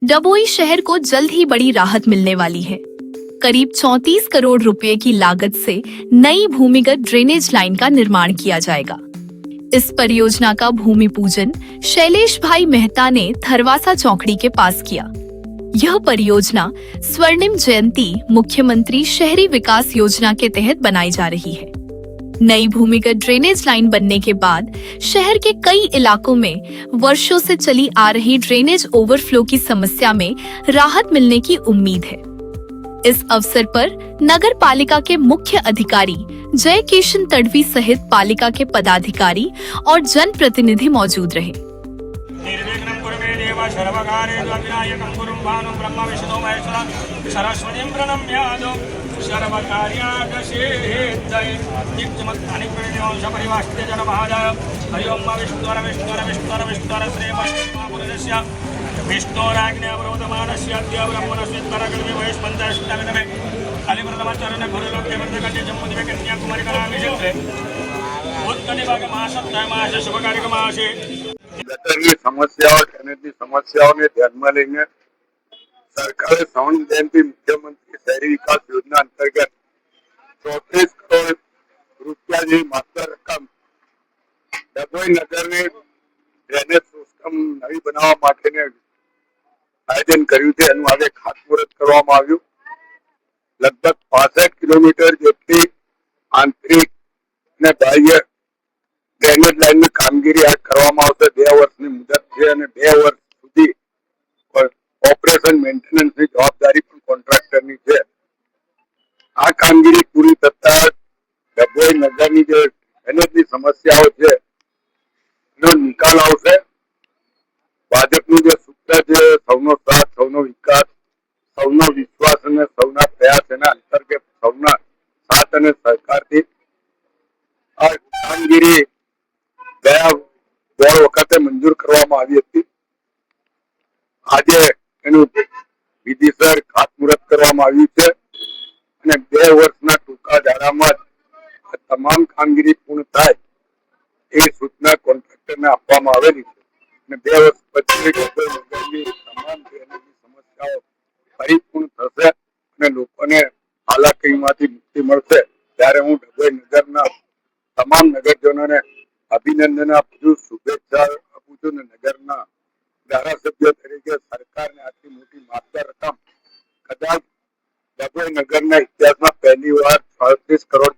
डभोई शहर को जल्द ही बड़ी राहत मिलने वाली है। करीब 34 करोड़ रुपए की लागत से नई भूमिगत ड्रेनेज लाइन का निर्माण किया जाएगा। इस परियोजना का भूमि पूजन शैलेश भाई मेहता ने थरवासा चौकड़ी के पास किया। यह परियोजना स्वर्णिम जयंती मुख्यमंत्री शहरी विकास योजना के तहत बनाई जा रही है। नई भूमिगत ड्रेनेज लाइन बनने के बाद शहर के कई इलाकों में वर्षों से चली आ रही ड्रेनेज ओवरफ्लो की समस्या में राहत मिलने की उम्मीद है। इस अवसर पर नगर पालिका के मुख्य अधिकारी जय किशन तड़वी सहित पालिका के पदाधिकारी और जनप्रतिनिधि मौजूद रहे। ગટરની સમસ્યાઓ ड्रेनेजની સમસ્યાઓને ધ્યાનમાં લઈને સરકારે સ્વર્ણિમ જયંતિ મુખ્યમંત્રી શહેરી વિકાસ યોજના અંતર્ગત 34 કરોડ રૂપિયા જેવી માત્ર રકમ ડભોઈ નગરને ડ્રેનેજ સિસ્ટમ નવી બનાવવા માટેને આયોજન કર્યું છે। એનું આજે ખાતમુહૂર્ત કરવામાં આવ્યું। લગભગ 65 કિલોમીટર જેટલી આંતરિક અને બાહ્ય ड्रेनेज लाइन में कामगीरी आज કરવામાં આવશે। 2 વર્ષની મુદત છે અને 2 વર્ષ સુધી ઓપરેશન મેન્ટેનન્સની જવાબદારી પણ કોન્ટ્રાક્ટરની છે। આ કામગીરી પૂરી થતા ડભોઈ નગરની જે ડ્રેનેજની સમસ્યાઓ છે એનો નિકાલ આવશે। ભાજપનું જે સૂત્ર છે સૌનો સાથ સૌનો વિકાસ સૌનો વિશ્વાસ અને સૌના પ્રયાસ એના અંતર્ગત સૌના સાથ અને સહકારથી આ કામગીરી ગયા 2 વખતે મંજૂર કરવામાં આવી હતી। આજે એનું વિધિસર ખાતમુહૂર્ત કરવામાં આવ્યું છે અને 2 વર્ષના ટૂંકા ગાળામાં આ તમામ કામગીરી પૂર્ણ થાય એ સૂચના કોન્ટ્રાક્ટરને આપવામાં આવેલી છે અને 2 વર્ષ પછી ડભોઈ નગરની તમામ ડ્રેનેજની સમસ્યાઓ પરિપૂર્ણ થશે અને લોકોને હાલાકીમાંથી મુક્તિ મળશે। ત્યારે હું ડભોઈ નગરના તમામ નગરજનોને અભિનંદન આપું છું, શુભેચ્છા આપું છું અને નગરના ધારાસભ્ય તરીકે સરકારને આટલી મોટી માત્ર રકમ કદાચ ડભોઈ નગરના ઇતિહાસમાં પહેલી વાર 36 કરોડ